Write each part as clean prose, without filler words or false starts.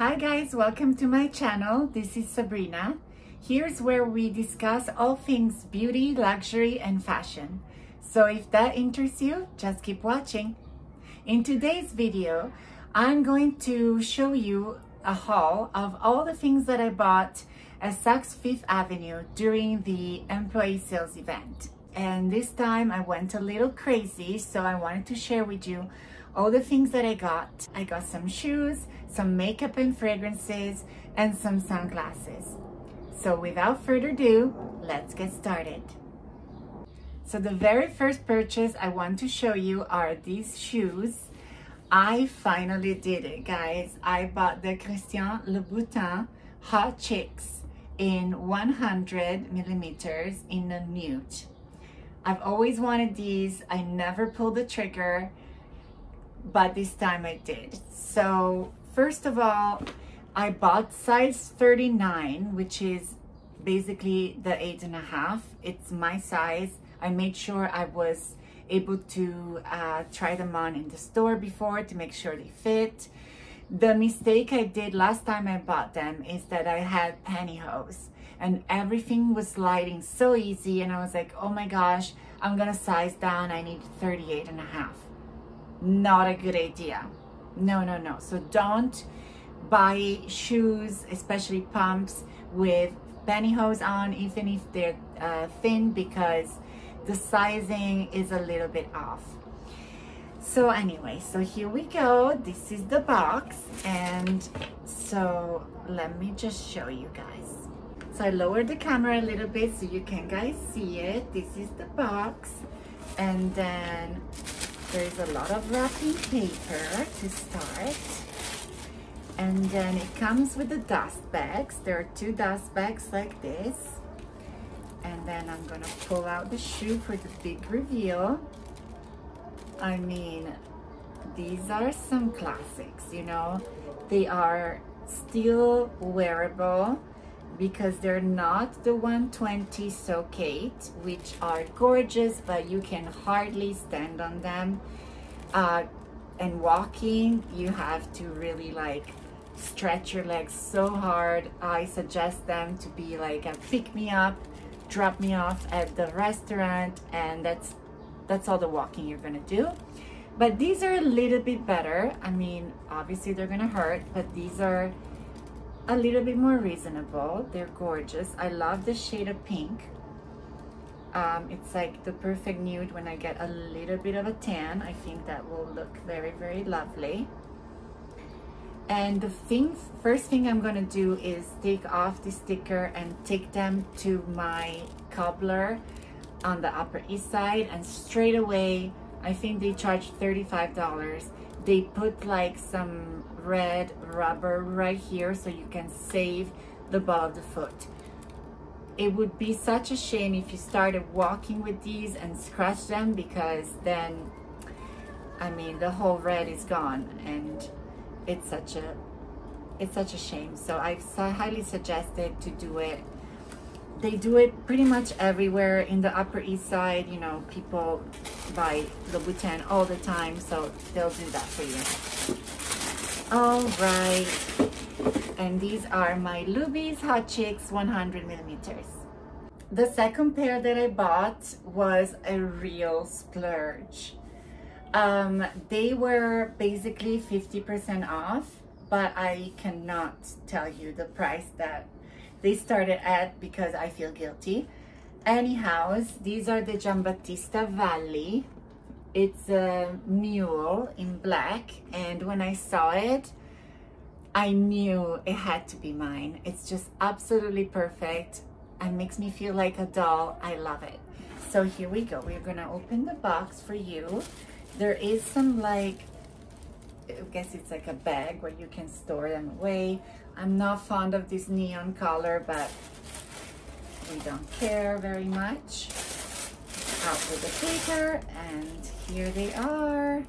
Hi guys, welcome to my channel. This is Sabrina. Here's where we discuss all things beauty, luxury, and fashion. So if that interests you, just keep watching. In today's video, I'm going to show you a haul of all the things that I bought at Saks Fifth Avenue during the employee sales event. And this time I went a little crazy, so I wanted to share with you all the things that I got. I got some shoes, some makeup and fragrances, and some sunglasses. So without further ado, let's get started. So the very first purchase I want to show you are these shoes. I finally did it, guys. I bought the Christian Louboutin Hot Chicks in 100 millimeters in a nude. I've always wanted these. I never pulled the trigger, but this time I did. So first of all, I bought size 39, which is basically the 8.5. It's my size. I made sure I was able to try them on in the store before to make sure they fit. The mistake I did last time I bought them is that I had pantyhose and everything was sliding so easy, and I was like, oh my gosh, I'm gonna size down. I need 38.5. Not a good idea. No. So don't buy shoes, especially pumps, with pantyhose on, even if they're thin, because the sizing is a little bit off. So anyway, so here we go. This is the box, and so let me just show you guys. So I lowered the camera a little bit so you can guys see it. This is the box, and then there's a lot of wrapping paper to start, and then it comes with the dust bags. There are 2 dust bags like this, and then I'm gonna pull out the shoe for the big reveal. I mean, these are some classics, you know. They are still wearable because they're not the 120 So Kate, which are gorgeous, but you can hardly stand on them. And walking, you have to really like stretch your legs so hard. I suggest them to be like a pick-me-up, drop me off at the restaurant, and that's all the walking you're gonna do. But these are a little bit better. I mean, obviously they're gonna hurt, but these are a little bit more reasonable. They're gorgeous. I love the shade of pink. It's like the perfect nude when I get a little bit of a tan. I think that will look very, very lovely. And the first thing I'm gonna do is take off the sticker and take them to my cobbler on the Upper East Side, and straight away, I think they charge $35. They put like some red rubber right here so you can save the ball of the foot. It would be such a shame if you started walking with these and scratch them, because then, I mean, the whole red is gone, and it's such a shame. So I highly suggested to do it. They do it pretty much everywhere in the Upper East Side. You know, people buy Louboutin all the time, so they'll do that for you. All right, and these are my Loubies Hot Chicks 100 millimeters. The second pair that I bought was a real splurge. They were basically 50% off, but I cannot tell you the price that they started at because I feel guilty. Anyhow, these are the Giambattista Valli. It's a mule in black, and when I saw it, I knew it had to be mine. It's just absolutely perfect and makes me feel like a doll. I love it. So here we go. We're gonna open the box for you. There is some, like, I guess it's like a bag where you can store them away. I'm not fond of this neon color, but we don't care very much. Out with the paper, and here they are.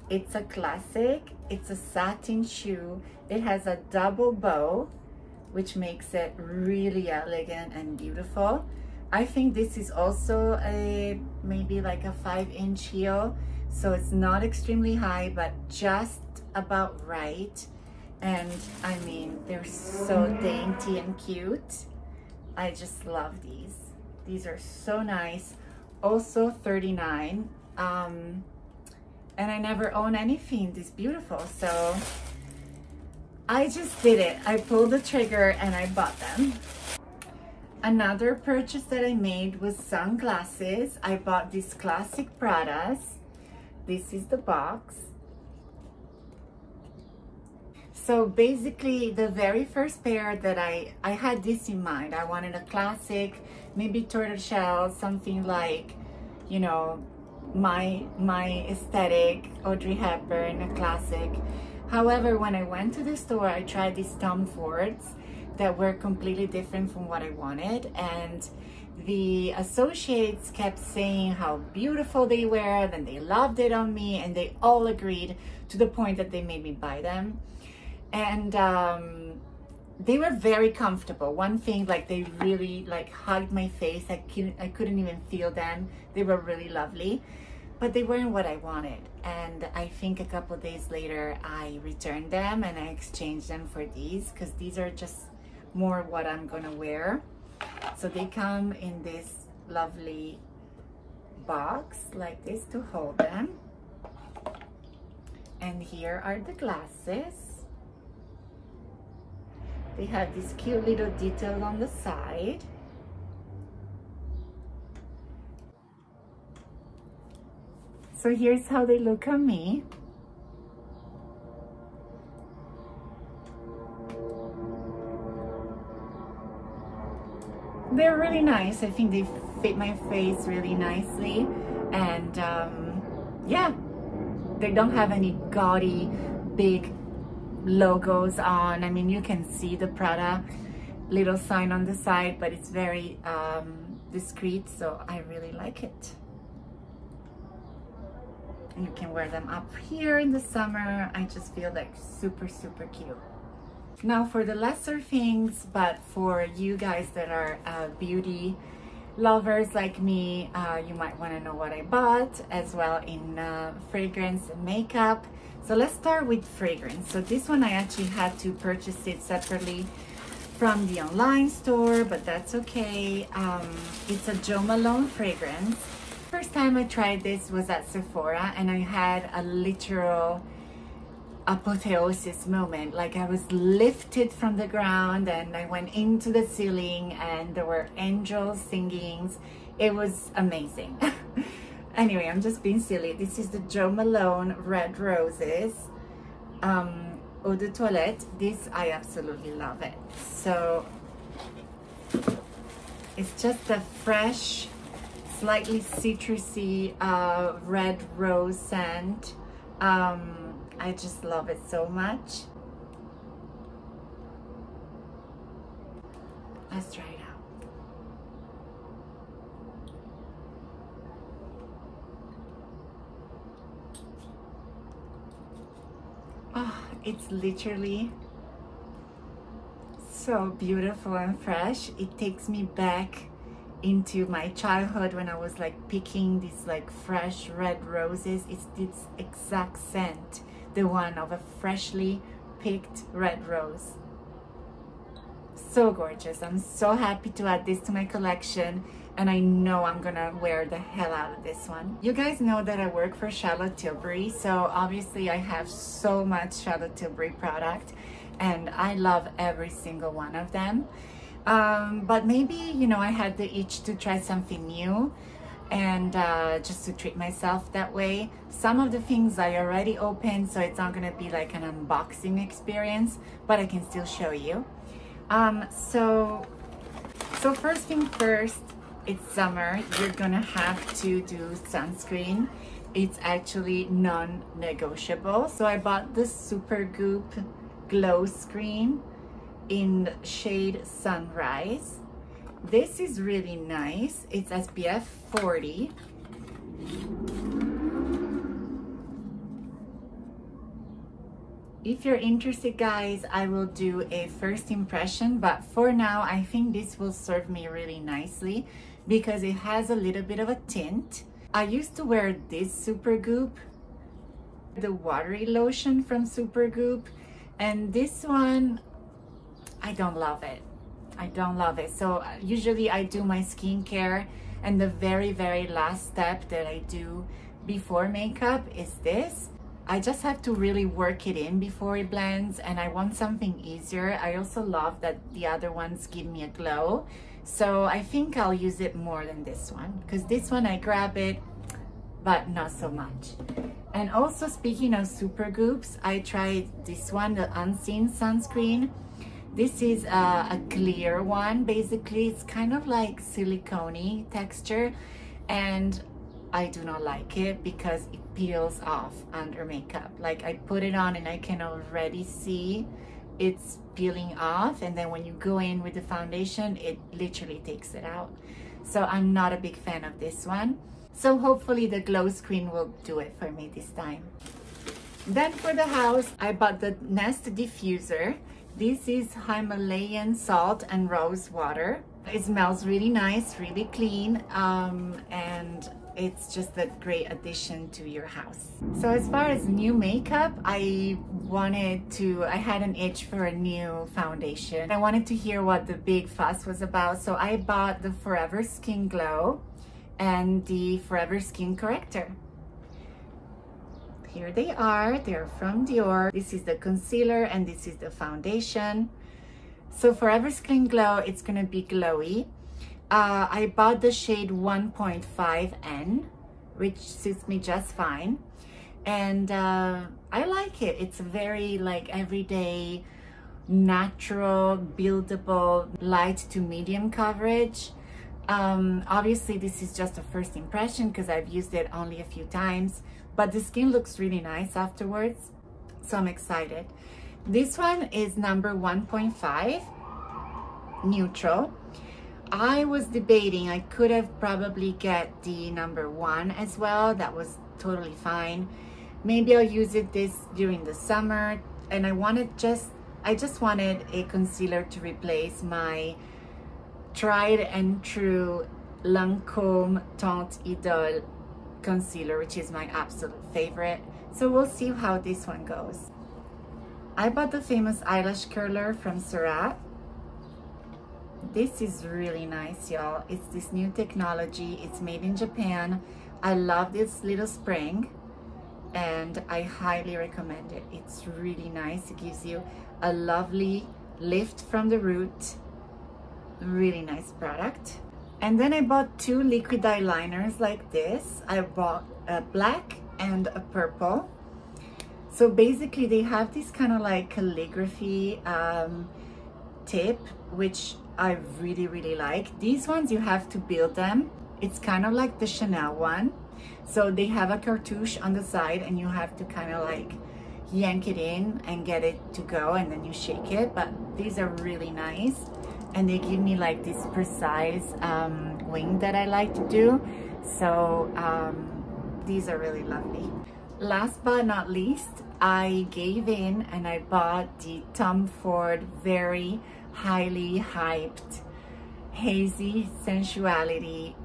It's a classic. It's a satin shoe. It has a double bow, which makes it really elegant and beautiful. I think this is also maybe like a 5-inch heel, so it's not extremely high, but just about right. And I mean, they're so dainty and cute. I just love these. These are so nice. Also $39. And I never own anything this beautiful, so I just did it. I pulled the trigger and I bought them. Another purchase that I made was sunglasses. I bought these classic Pradas. This is the box. So basically the very first pair that I had this in mind. I wanted a classic, maybe tortoiseshell, something like, you know, my aesthetic, Audrey Hepburn, a classic. However, when I went to the store, I tried these Tom Fords that were completely different from what I wanted, and the associates kept saying how beautiful they were and they loved it on me, and they all agreed to the point that they made me buy them. And they were very comfortable. One thing, like, they really like hugged my face. I couldn't even feel them. They were really lovely, but they weren't what I wanted. And I think a couple of days later I returned them and I exchanged them for these, because these are just more what I'm gonna wear. So they come in this lovely box like this to hold them. And here are the glasses. They have this cute little detail on the side. So here's how they look on me. They're really nice. I think they fit my face really nicely. And yeah, they don't have any gaudy big logos on. I mean, you can see the Prada little sign on the side, but it's very discreet, so I really like it. And you can wear them up here in the summer. I just feel like super cute. Now for the lesser things, but for you guys that are beauty lovers like me, you might want to know what I bought as well in fragrance and makeup. So let's start with fragrance. So this one I actually had to purchase it separately from the online store, but that's okay. It's a Jo Malone fragrance. First time I tried this was at Sephora, and I had a literal apotheosis moment. Like, I was lifted from the ground and I went into the ceiling and there were angels singing. It was amazing. Anyway, I'm just being silly. This is the Jo Malone Red Roses Eau de Toilette. This, I absolutely love it. So it's just a fresh, slightly citrusy red rose scent. I just love it so much. Let's try it out. Oh, it's literally so beautiful and fresh. It takes me back into my childhood when I was like picking these like fresh red roses. It's this exact scent, the one of a freshly picked red rose. So gorgeous. I'm so happy to add this to my collection, and I know I'm gonna wear the hell out of this one. You guys know that I work for Charlotte Tilbury, so obviously I have so much Charlotte Tilbury product and I love every single one of them. But maybe, you know, I had the itch to try something new and just to treat myself that way. Some of the things I already opened, so it's not gonna be like an unboxing experience, but I can still show you. So first thing first, it's summer. You're gonna have to do sunscreen. It's actually non-negotiable. So I bought the Supergoop Glow Screen in shade Sunrise. This is really nice. It's SPF 40. If you're interested, guys, I will do a first impression, but for now I think this will serve me really nicely because it has a little bit of a tint. I used to wear this Supergoop the watery lotion from Supergoop, and this one, I don't love it. I don't love it. So usually I do my skincare, and the very last step that I do before makeup is this. I just have to really work it in before it blends, and I want something easier. I also love that the other ones give me a glow, so I think I'll use it more than this one, because this one I grab it, but not so much. And also, speaking of Supergoops, I tried this one, the Unseen Sunscreen. This is a clear one. Basically, it's kind of like silicone-y texture, and I do not like it because it peels off under makeup. Like, I put it on and I can already see it's peeling off, and then when you go in with the foundation, it literally takes it out. So I'm not a big fan of this one. So hopefully the glow screen will do it for me this time. Then for the house, I bought the Nest diffuser. This is Himalayan salt and rose water. It smells really nice, really clean, and it's just a great addition to your house. So as far as new makeup, I had an itch for a new foundation. I wanted to hear what the big fuss was about, so I bought the Forever Skin Glow and the Forever Skin Corrector. Here they are. They're from Dior. This is the concealer and this is the foundation. So Forever Skin Glow, it's gonna be glowy. I bought the shade 1.5N, which suits me just fine. And I like it. It's very like everyday, natural, buildable, light to medium coverage. Obviously this is just a first impression because I've used it only a few times, but the skin looks really nice afterwards, so I'm excited. This one is number 1.5, neutral. I was debating, I could have probably get the number 1 as well. That was totally fine. Maybe I'll use this during the summer, and I just wanted a concealer to replace my tried and true Lancome Teinte Idole concealer, which is my absolute favorite. So we'll see how this one goes. I bought the famous eyelash curler from Surratt. This is really nice, y'all. It's this new technology. It's made in Japan. I love this little spring and I highly recommend it. It's really nice. It gives you a lovely lift from the root. Really nice product. And then I bought 2 liquid eyeliners like this. I bought a black and a purple. So basically they have this kind of like calligraphy tip, which I really like. These ones you have to build them. It's kind of like the Chanel one. So they have a cartouche on the side and you have to kind of like yank it in and get it to go, and then you shake it. But these are really nice. And they give me like this precise wing that I like to do. So these are really lovely. Last but not least, I gave in and I bought the Tom Ford very highly hyped Hazy Sensuality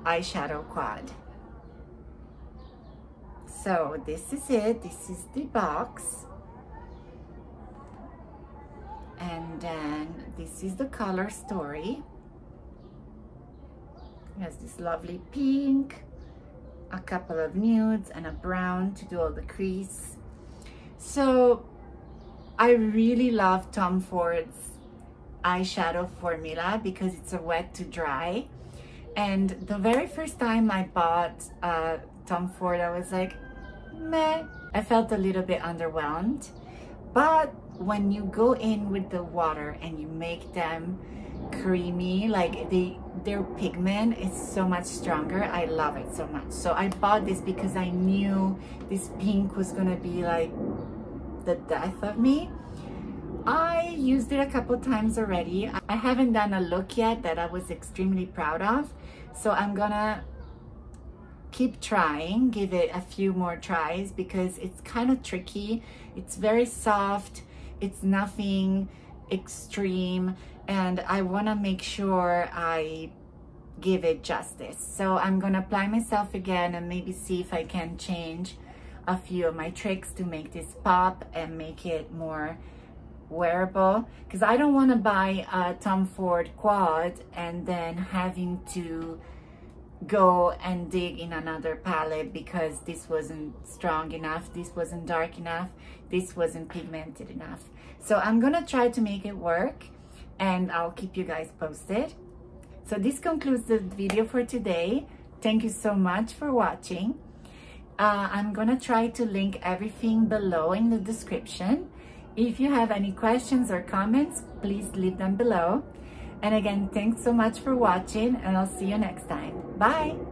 eyeshadow quad. So this is it. This is the box. And then this is the color story. It has this lovely pink, a couple of nudes and a brown to do all the crease. So I really love Tom Ford's eyeshadow formula because it's a wet to dry. And the very first time I bought Tom Ford, I was like, meh. I felt a little bit underwhelmed. But when you go in with the water and you make them creamy, like their pigment is so much stronger. I love it so much. So I bought this because I knew this pink was gonna be like the death of me. I used it a couple times already. I haven't done a look yet that I was extremely proud of, so I'm gonna keep trying, give it a few more tries because it's kind of tricky. It's very soft, it's nothing extreme, and I want to make sure I give it justice. So I'm gonna apply myself again and maybe see if I can change a few of my tricks to make this pop and make it more wearable, because I don't want to buy a Tom Ford quad and then having to go and dig in another palette because this wasn't strong enough, this wasn't dark enough, this wasn't pigmented enough. So I'm gonna try to make it work and I'll keep you guys posted. So this concludes the video for today. Thank you so much for watching. I'm gonna try to link everything below in the description. If you have any questions or comments, please leave them below. And again, thanks so much for watching, and I'll see you next time. Bye!